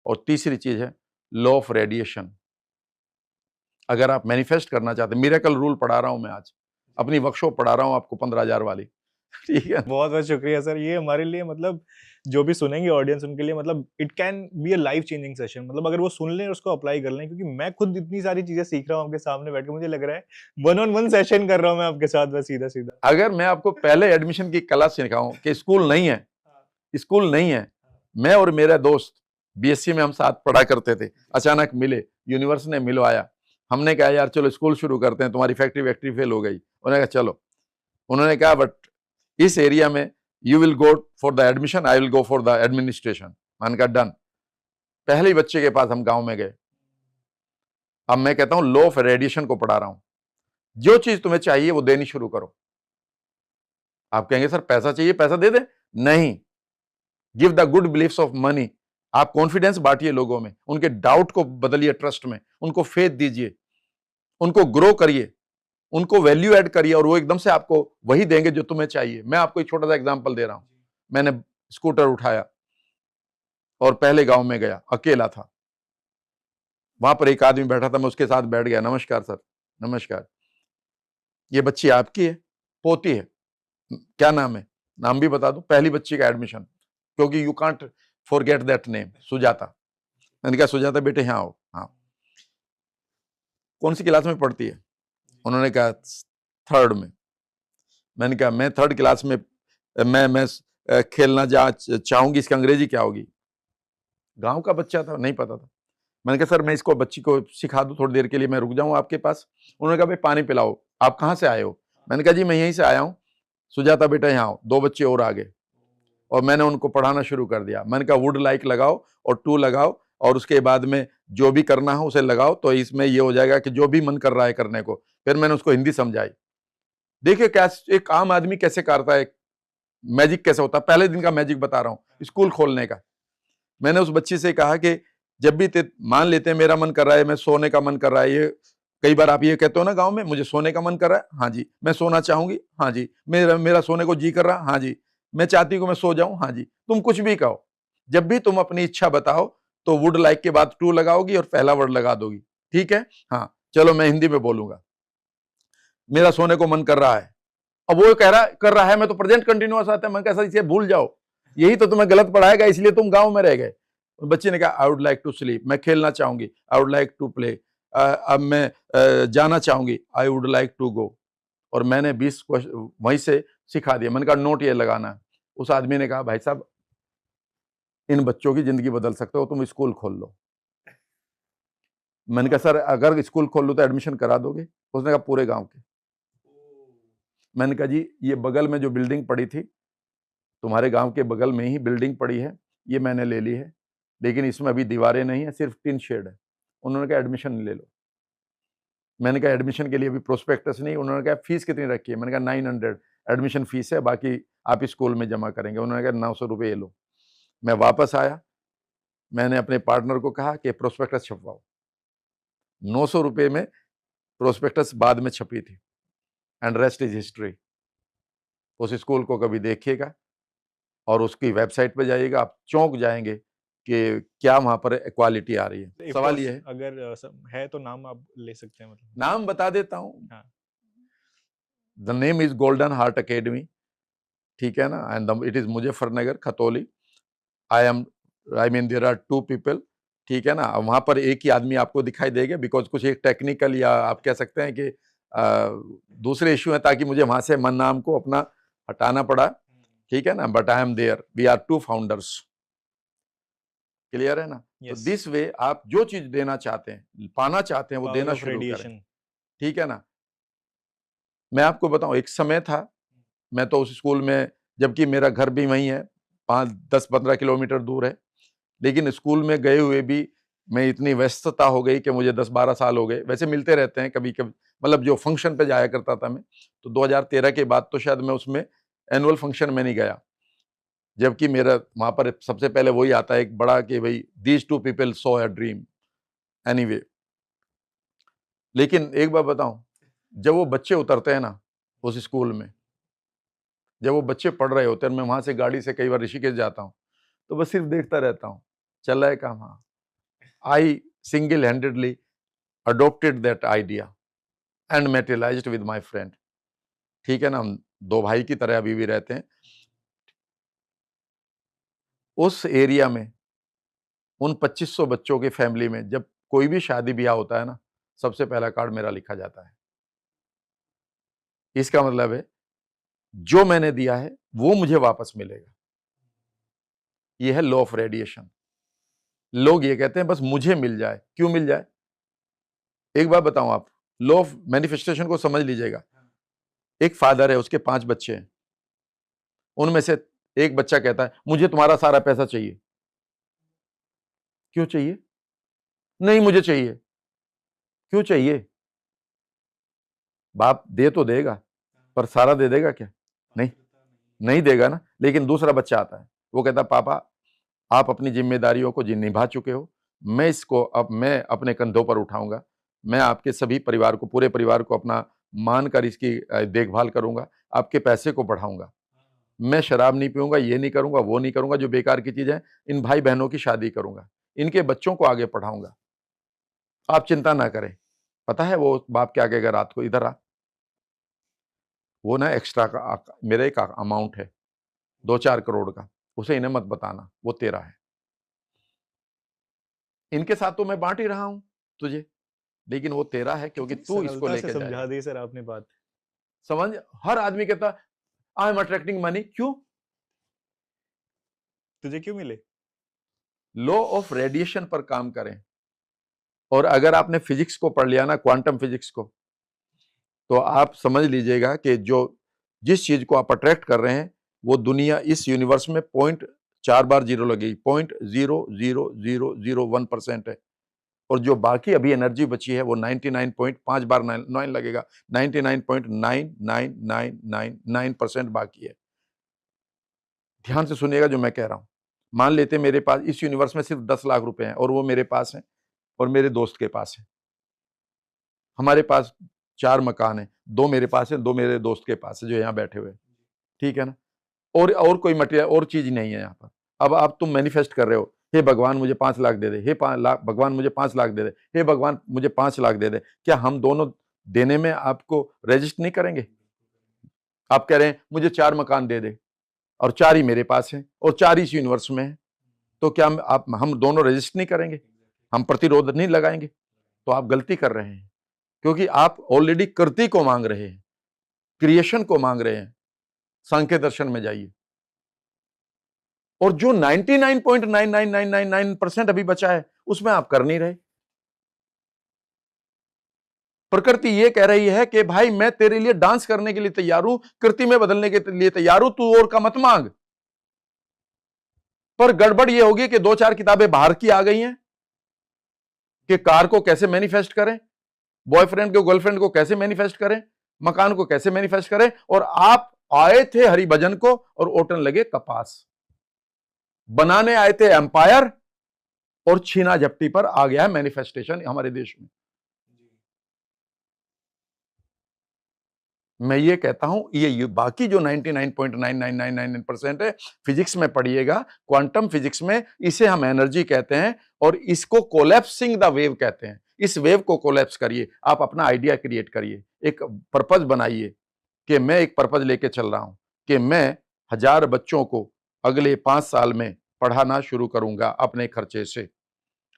और तीसरी चीज है लॉ ऑफ रेडिएशन। अगर आप मैनिफेस्ट करना चाहते हैं, मिरेकल रूल पढ़ा रहा हूं मैं आज, अपनी वर्कशॉप पढ़ा रहा हूं आपको 15,000 वाली, ठीक है। बहुत बहुत शुक्रिया सर, ये हमारे लिए मतलब जो भी सुनेंगे ऑडियंस उनके लिए मतलब it can be a life changing session, मतलब अगर वो सुन लें और उसको अप्लाई कर लें, क्योंकि मैं खुद इतनी सारी चीजें सीख रहा हूँ आपके सामने बैठ के, मुझे लग रहा है 1-on-1 सेशन कर रहा हूँ मैं आपके साथ बस सीधा सीधा। अगर मैं आपको पहले एडमिशन की क्लास सिखाऊं कि स्कूल नहीं है, स्कूल नहीं है, मैं और मेरा दोस्त बीएससी में हम साथ पढ़ा करते थे, अचानक मिले, यूनिवर्स ने मिलवाया, हमने कहा यार चलो स्कूल शुरू करते हैं, तुम्हारी फैक्ट्री फेल हो गई, उन्होंने कहा चलो, उन्होंने कहा बट इस एरिया में you will go for the admission, I will go for the administration. मैंने कहा डन। पहले ही बच्चे के पास हम गांव में गए। अब मैं कहता हूं लॉ ऑफ रेडिएशन को पढ़ा रहा हूं, जो चीज तुम्हें चाहिए वो देनी शुरू करो। आप कहेंगे सर पैसा चाहिए, पैसा दे दे, नहीं, give the good beliefs of money. आप कॉन्फिडेंस बांटिए लोगों में, उनके डाउट को बदलिए ट्रस्ट में, उनको फेथ दीजिए, उनको ग्रो करिए, उनको वैल्यू ऐड करिए और वो एकदम से आपको वही देंगे जो तुम्हें चाहिए। मैं आपको एक छोटा सा एग्जांपल दे रहा हूं। मैंने स्कूटर उठाया और पहले गांव में गया, अकेला था, वहां पर एक आदमी बैठा था, मैं उसके साथ बैठ गया, नमस्कार सर, नमस्कार, ये बच्ची आपकी है? पोती है। क्या नाम है? नाम भी बता दूं, पहली बच्ची का एडमिशन, क्योंकि you can't forget that name, Sujata. मैंने कहा सुजाता बेटे यहाँ आओ। हाँ, कौन सी क्लास में पढ़ती है? उन्होंने कहा थर्ड में। मैंने कहा मैं थर्ड क्लास में मैं खेलना जा चाहूंगी, इसकी अंग्रेजी क्या होगी? गांव का बच्चा था, नहीं पता था। मैंने कहा सर मैं इसको बच्ची को सिखा दूं थोड़ी देर के लिए, मैं रुक जाऊं आपके पास? उन्होंने कहा भाई पानी पिलाओ, आप कहाँ से आए हो? मैंने कहा जी मैं यहीं से आया हूँ। सुजाता बेटा यहाँ आओ। 2 बच्चे और आ गए और मैंने उनको पढ़ाना शुरू कर दिया। मैंने कहा वुड लाइक लगाओ और टू लगाओ और उसके बाद में जो भी करना हो उसे लगाओ, तो इसमें ये हो जाएगा कि जो भी मन कर रहा है करने को। फिर मैंने उसको हिंदी समझाई। देखिए क्या एक आम आदमी कैसे करता है, मैजिक कैसे होता है, पहले दिन का मैजिक बता रहा हूँ, स्कूल खोलने का। मैंने उस बच्ची से कहा कि जब भी मान लेते हैं मेरा मन कर रहा है, मैं सोने का मन कर रहा है, ये कई बार आप ये कहते हो ना गांव में, मुझे सोने का मन कर रहा है, हाँ जी, मैं सोना चाहूंगी, हाँ जी, मेरा मेरा सोने को जी कर रहा, हाँ जी, मैं चाहती हूँ मैं सो जाऊं, हाँ जी, तुम कुछ भी कहो, जब भी तुम अपनी इच्छा बताओ तो वुड लाइक के बाद टू लगाओगी और पहला वर्ड लगा दोगी, ठीक है? हाँ चलो मैं हिंदी में बोलूंगा, मेरा सोने को मन कर रहा है। अब वो कह रहा कर रहा है, मैं तो प्रेजेंट कंटिन्यूअस आता है, मैं कैसा इसे भूल जाओ, यही तो तुम्हें गलत पढ़ाएगा, इसलिए तुम गांव में रह गए। बच्चे ने कहा I would like to sleep, मैं खेलना चाहूंगी, I would like to play, अब मैं जाना चाहूंगी, I would like to go. और मैंने 20 क्वेश्चन वहीं से सिखा दिया। मैंने कहा नोट ये लगाना है। उस आदमी ने कहा भाई साहब इन बच्चों की जिंदगी बदल सकते हो, तुम स्कूल खोल लो। मैंने कहा सर अगर स्कूल खोल लो तो एडमिशन करा दोगे? उसने कहा पूरे गांव के। मैंने कहा जी ये बगल में जो बिल्डिंग पड़ी थी, तुम्हारे गांव के बगल में ही बिल्डिंग पड़ी है, ये मैंने ले ली है, लेकिन इसमें अभी दीवारें नहीं है, सिर्फ टिन शेड है। उन्होंने कहा एडमिशन ले लो। मैंने कहा एडमिशन के लिए अभी प्रोस्पेक्टस नहीं। उन्होंने कहा फीस कितनी रखी है? मैंने कहा 900 एडमिशन फीस है, बाकी आप स्कूल में जमा करेंगे। उन्होंने कहा 900 रुपये लो। मैं वापस आया, मैंने अपने पार्टनर को कहा कि प्रोस्पेक्टस छपवाओ। 900 रुपये में प्रोस्पेक्टस बाद में छपी थी, एंड रेस्ट इज हिस्ट्री। उस स्कूल को कभी देखिएगा और उसकी वेबसाइट पे जाइएगा, आप चौंक जाएंगे कि क्या वहां पर क्वालिटी आ रही है। सवाल ये है, अगर है तो नाम आप ले सकते हैं मतलब? नाम बता देता हूँ। हाँ। The name is Golden Heart Academy, ठीक है ना, and it is Muzaffarnagar Khatauli. I mean there are 2 people, ठीक है ना। वहां पर एक ही आदमी आपको दिखाई देगा, बिकॉज कुछ एक टेक्निकल या आप कह सकते हैं कि दूसरे इश्यू है, ताकि मुझे वहां से मन नाम को अपना हटाना पड़ा, ठीक है ना। But I am there, we are 2 founders, clear है ना। तो दिस वे आप जो चीज देना चाहते हैं, पाना चाहते हैं, वो देना शुरू करें, ठीक है ना। मैं आपको बताऊं, एक समय था, मैं तो उस स्कूल में, जबकि मेरा घर भी वहीं है, 5-10-15 किलोमीटर दूर है, लेकिन स्कूल में गए हुए भी मैं इतनी व्यस्तता हो गई कि मुझे 10-12 साल हो गए। वैसे मिलते रहते हैं कभी कभी, मतलब जो फंक्शन पे जाया करता था मैं, तो 2013 के बाद तो शायद मैं उसमें एनुअल फंक्शन में नहीं गया, जबकि मेरा वहां पर सबसे पहले वही आता है एक बड़ा कि भाई these 2 people saw a dream, anyway. लेकिन एक बात बताऊं, जब वो बच्चे उतरते हैं ना उस स्कूल में, जब वो बच्चे पढ़ रहे होते हैं, मैं वहां से गाड़ी से कई बार ऋषिकेश जाता हूँ, तो बस सिर्फ देखता रहता हूँ, चल रहा है काम, हाँ I single-handedly adopted that idea and materialized with my friend. ठीक है ना, हम दो भाई की तरह अभी भी रहते हैं। उस एरिया में उन 2500 बच्चों की फैमिली में जब कोई भी शादी ब्याह होता है ना, सबसे पहला कार्ड मेरा लिखा जाता है। इसका मतलब है जो मैंने दिया है वो मुझे वापस मिलेगा। ये है लॉ ऑफ रेडिएशन। लोग ये कहते हैं बस मुझे मिल जाए। क्यों मिल जाए? एक बात बताऊं, आप लॉ ऑफ मैनिफेस्टेशन को समझ लीजिएगा। एक फादर है, उसके 5 बच्चे हैं। उनमें से एक बच्चा कहता है मुझे तुम्हारा सारा पैसा चाहिए। क्यों चाहिए? नहीं मुझे चाहिए। क्यों चाहिए? बाप दे तो देगा, पर सारा दे देगा क्या? नहीं, नहीं देगा ना। लेकिन दूसरा बच्चा आता है, वो कहता पापा आप अपनी जिम्मेदारियों को निभा चुके हो, मैं इसको अब मैं अपने कंधों पर उठाऊंगा। मैं आपके सभी परिवार को, पूरे परिवार को अपना मानकर इसकी देखभाल करूंगा, आपके पैसे को बढ़ाऊंगा। मैं शराब नहीं पीऊंगा, ये नहीं करूंगा, वो नहीं करूंगा जो बेकार की चीज है। इन भाई बहनों की शादी करूंगा, इनके बच्चों को आगे पढ़ाऊंगा, आप चिंता ना करें। पता है वो बाप क्या कहेगा रात को? इधर आ, वो ना एक्स्ट्रा का मेरा एक अमाउंट है 2-4 करोड़ का, उसे इन्हें मत बताना, वो तेरा है। इनके साथ तो मैं बांट ही रहा हूं तुझे, लेकिन वो तेरा है क्योंकि तू इसको सरलता से लेके समझा जाएगा। दी सर आपने बात। समझ? हर आदमी कहता आई एम अट्रैक्टिंग मनी। क्यों? तुझे क्यों मिले? लॉ ऑफ रेडिएशन पर काम करें। और अगर आपने फिजिक्स को पढ़ लिया ना, क्वांटम फिजिक्स को, तो आप समझ लीजिएगा कि जो जिस चीज को आप अट्रैक्ट कर रहे हैं वो दुनिया इस यूनिवर्स में 0.4 बार जीरो लगेगी, 0.00001% है। और जो बाकी अभी एनर्जी बची है वो 99.5 बार 9 लगेगा, 99.99999% बाकी है। ध्यान से सुनिएगा जो मैं कह रहा हूं। मान लेते मेरे पास इस यूनिवर्स में सिर्फ 10 लाख रुपए हैं और वो मेरे पास हैं और मेरे दोस्त के पास है। हमारे पास 4 मकान है, 2 मेरे पास है, 2 मेरे दोस्त के पास है जो यहाँ बैठे हुए हैं। ठीक है ना? और कोई मटेरियल और चीज नहीं है यहाँ पर। अब आप तुम मैनिफेस्ट कर रहे हो, हे भगवान मुझे 5 लाख दे दे, हे 5 लाख भगवान मुझे 5 लाख दे दे, हे भगवान मुझे 5 लाख दे दे। क्या हम दोनों देने में आपको रेजिस्ट नहीं करेंगे? आप कह रहे हैं मुझे 4 मकान दे दे और 4 ही मेरे पास है और 4 इस यूनिवर्स में है, तो क्या हम दोनों रेजिस्ट नहीं करेंगे? हम प्रतिरोध नहीं लगाएंगे? तो आप गलती कर रहे हैं, क्योंकि आप ऑलरेडी कृति को मांग रहे हैं, क्रिएशन को मांग रहे हैं। सांख्य दर्शन में जाइए, और जो 99.99999% अभी बचा है उसमें आप कर नहीं रहे। प्रकृति ये कह रही है कि भाई मैं तेरे लिए डांस करने के लिए तैयार हूं, कृति में बदलने के लिए तैयार हूं, तू और का मत मांग। पर गड़बड़ ये होगी कि 2-4 किताबें बाहर की आ गई हैं कि कार को कैसे मैनिफेस्ट करें, बॉयफ्रेंड को गर्लफ्रेंड को कैसे मैनिफेस्ट करें, मकान को कैसे मैनिफेस्ट करें, और आप आए थे हरिभजन को और ओटन लगे कपास। बनाने आए थे एम्पायर और छीना झपटी पर आ गया है मैनिफेस्टेशन हमारे देश में। मैं ये कहता हूं ये बाकी जो 99.99999% है, फिजिक्स में पढ़िएगा, क्वांटम फिजिक्स में इसे हम एनर्जी कहते हैं और इसको कोलैप्सिंग द वेव कहते हैं। इस वेव को कोलैप्स करिए, आप अपना आइडिया क्रिएट करिए, एक पर्पज बनाइए कि मैं एक पर्पज लेके चल रहा हूं कि मैं 1000 बच्चों को अगले 5 साल में पढ़ाना शुरू करूंगा अपने खर्चे से।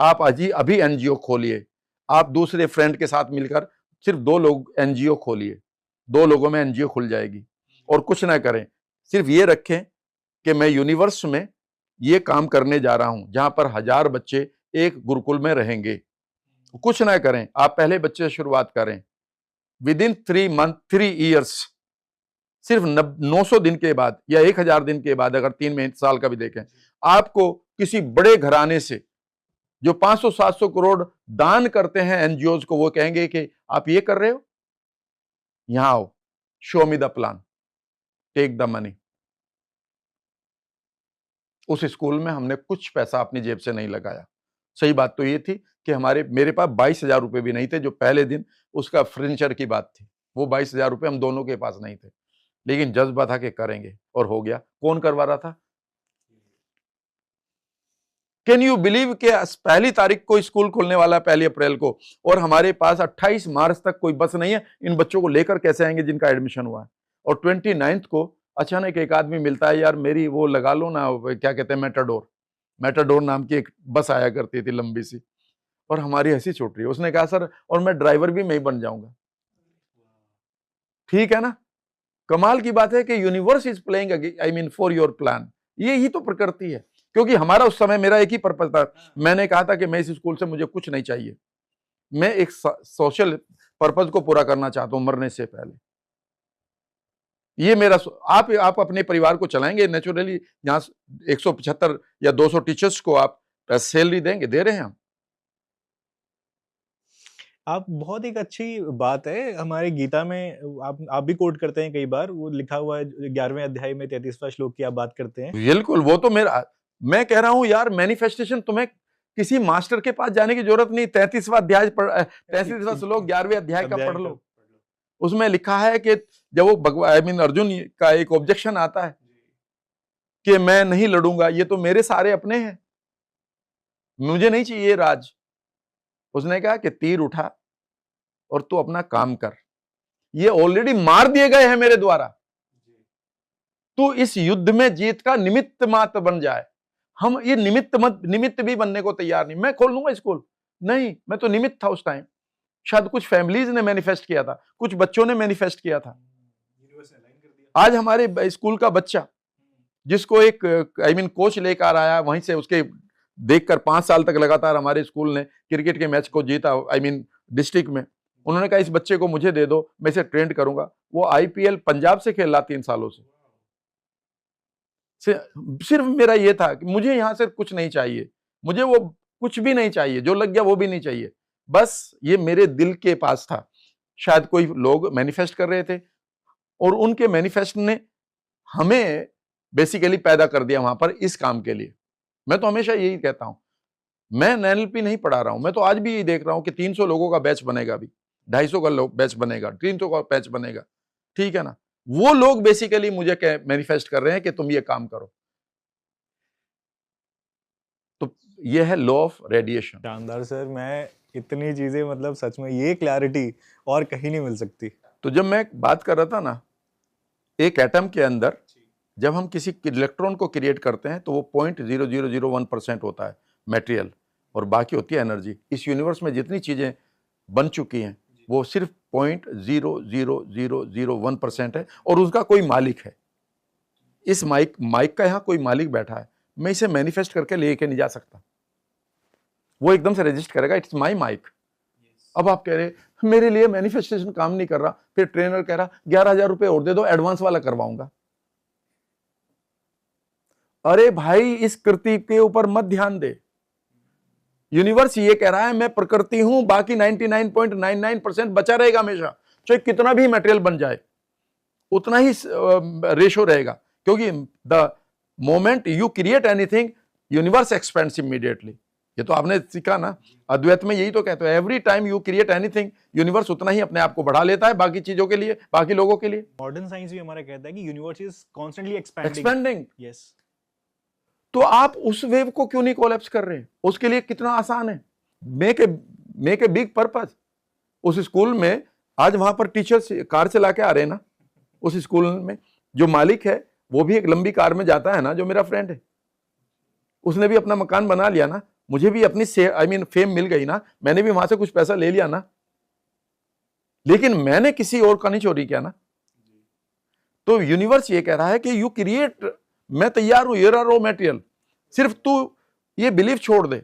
आप अभी एनजीओ खोलिए, आप दूसरे फ्रेंड के साथ मिलकर सिर्फ 2 लोग एनजीओ खोलिए, 2 लोगों में एनजीओ खुल जाएगी। और कुछ ना करें, सिर्फ ये रखें कि मैं यूनिवर्स में ये काम करने जा रहा हूं जहां पर 1000 बच्चे एक गुरुकुल में रहेंगे। कुछ ना करें, आप पहले बच्चे से शुरुआत करें। विद इन 3 ईयर्स, सिर्फ 900 दिन के बाद या 1000 दिन के बाद, अगर 3 महीने साल का भी देखें, आपको किसी बड़े घराने से जो 500-700 करोड़ दान करते हैं एनजीओज को, वो कहेंगे कि आप ये कर रहे हो, यहां आओ, show me the plan, take the money. उस स्कूल में हमने कुछ पैसा अपनी जेब से नहीं लगाया। सही बात तो ये थी कि मेरे पास 22,000 रुपए भी नहीं थे, जो पहले दिन उसका फर्नीचर की बात थी। वो 22,000 रुपए हम दोनों के पास नहीं थे, लेकिन जज्बा था कि करेंगे और हो गया। कौन करवा रहा था? कैन यू बिलीव कि पहली तारीख को स्कूल खुलने वाला है, 1 अप्रैल को, और हमारे पास 28 मार्च तक कोई बस नहीं है। इन बच्चों को लेकर कैसे आएंगे जिनका एडमिशन हुआ है? और 29 को अचानक एक आदमी मिलता है, यार मेरी वो लगा लो ना, क्या कहते हैं, मेटाडोर नाम की एक बस आया करती थी लंबी सी, और हमारी हंसी छूट रही है। उसने कहा सर, और मैं ड्राइवर भी मैं ही बन जाऊंगा। ठीक है ना? कमाल की बात है कि universe is playing I mean for your plan. ये ही तो प्रकृति है। क्योंकि हमारा उस समय मेरा एक ही पर्पस था, मैंने कहा था कि मैं इस स्कूल से मुझे कुछ नहीं चाहिए, मैं एक सोशल पर्पस को पूरा करना चाहता हूं मरने से पहले। ये मेरा आप अपने परिवार को चलाएंगे नेचुरली। यहाँ 175 या 200 टीचर्स को आप सैलरी देंगे, दे रहे हैं हम। आप बहुत एक अच्छी बात है, हमारे गीता में आप भी कोट करते हैं कई बार, वो लिखा हुआ है 11वें अध्याय में 33वां श्लोक की आप बात करते हैं। बिल्कुल, वो तो मैं कह रहा हूं यार, मैनिफेस्टेशन तुम्हें किसी मास्टर के पास जाने की जरूरत नहीं। 33वां अध्याय 33वां श्लोक 11वें अध्याय का पढ़ लो। उसमें लिखा है कि जब वो भगवान अर्जुन का एक ऑब्जेक्शन आता है कि मैं नहीं लड़ूंगा, ये तो मेरे सारे अपने हैं, मुझे नहीं चाहिए राज। उसने कहा कि तीर उठा और तू अपना काम कर, ये ऑलरेडी मार दिए गए हैं मेरे द्वारा, तू इस युद्ध में जीत का निमित्त मात्र बन जाए। हम ये निमित्त भी बनने को तैयार नहीं। मैं खोल लूंगा स्कूल, नहीं, मैं तो निमित्त था उस टाइम। शायद कुछ फैमिलीज ने मैनिफेस्ट किया था, कुछ बच्चों ने मैनिफेस्ट किया था। आज हमारे स्कूल का बच्चा जिसको एक कोच लेकर आया, वहीं से उसके देखकर 5 साल तक लगातार हमारे स्कूल ने क्रिकेट के मैच को जीता, डिस्ट्रिक्ट में। उन्होंने कहा इस बच्चे को मुझे दे दो, मैं इसे ट्रेंड करूंगा। वो IPL पंजाब से खेल रहा 3 सालों से। सिर्फ मेरा ये था कि मुझे यहां से कुछ नहीं चाहिए, मुझे वो कुछ भी नहीं चाहिए, जो लग गया वो भी नहीं चाहिए, बस ये मेरे दिल के पास था। शायद कोई लोग मैनिफेस्ट कर रहे थे और उनके मैनिफेस्ट ने हमें बेसिकली पैदा कर दिया वहां पर इस काम के लिए। मैं तो हमेशा यही कहता हूं, मैं NLP नहीं पढ़ा रहा हूं, मैं तो आज भी यही देख रहा हूं कि 300 लोगों का बैच बनेगा, अभी 250 का बैच बनेगा, 300 का बैच बनेगा। ठीक है ना? वो लोग बेसिकली मुझे मैनिफेस्ट कर रहे हैं कि तुम ये काम करो। तो ये है लॉ ऑफ रेडिएशन। शानदार सर, मैं इतनी चीजें, मतलब सच में ये क्लैरिटी और कहीं नहीं मिल सकती। तो जब मैं बात कर रहा था ना, एक एटम के अंदर जब हम किसी इलेक्ट्रॉन को क्रिएट करते हैं तो वो 0.0001% होता है मटेरियल, और बाकी होती है एनर्जी। इस यूनिवर्स में जितनी चीजें बन चुकी हैं वो सिर्फ 0.00001% है, और उसका कोई मालिक है। इस माइक का यहाँ कोई मालिक बैठा है, मैं इसे मैनिफेस्ट करके लेके नहीं जा सकता, वो एकदम से रजिस्टर करेगा, इट्स माई माइक। अब आप कह रहे मेरे लिए मैनिफेस्टेशन काम नहीं कर रहा, फिर ट्रेनर कह रहा 11,000 रुपए और दे दो, एडवांस वाला करवाऊंगा। अरे भाई, इस कृति के ऊपर मत ध्यान दे। यूनिवर्स ये कह रहा है मैं प्रकृति हूं, बाकी 99.99% बचा रहेगा हमेशा, चाहे कितना भी मटेरियल बन जाए उतना ही रेशो रहेगा। क्योंकि the moment you create anything, universe expends immediately. ये तो आपने सीखा ना, अद्वैत में यही तो कहते हैं, every time you create anything, universe उतना ही अपने आप को बढ़ा लेता है बाकी चीजों के लिए, बाकी लोगों के लिए। मॉडर्न साइंस भी हमारा कहता है कि universe is constantly expanding. Expanding. Yes. तो आप उस वेव को क्यों नहीं कोलैप्स कर रहे? उसके लिए कितना आसान है, मेक ए बिग पर्पस। उस स्कूल में आज वहां पर टीचर्स कार चला के आ रहे हैं ना, उस स्कूल में जो मालिक है वो भी एक लंबी कार में जाता है ना, जो मेरा फ्रेंड है, उसने भी अपना मकान बना लिया ना, मुझे भी अपनी फेम मिल गई ना, मैंने भी वहां से कुछ पैसा ले लिया ना, लेकिन मैंने किसी और का नहीं चोरी किया ना। तो यूनिवर्स ये कह रहा है कि यू क्रिएट, मैं तैयार हूं, ये रॉ मटेरियल, सिर्फ तू ये बिलीफ छोड़ दे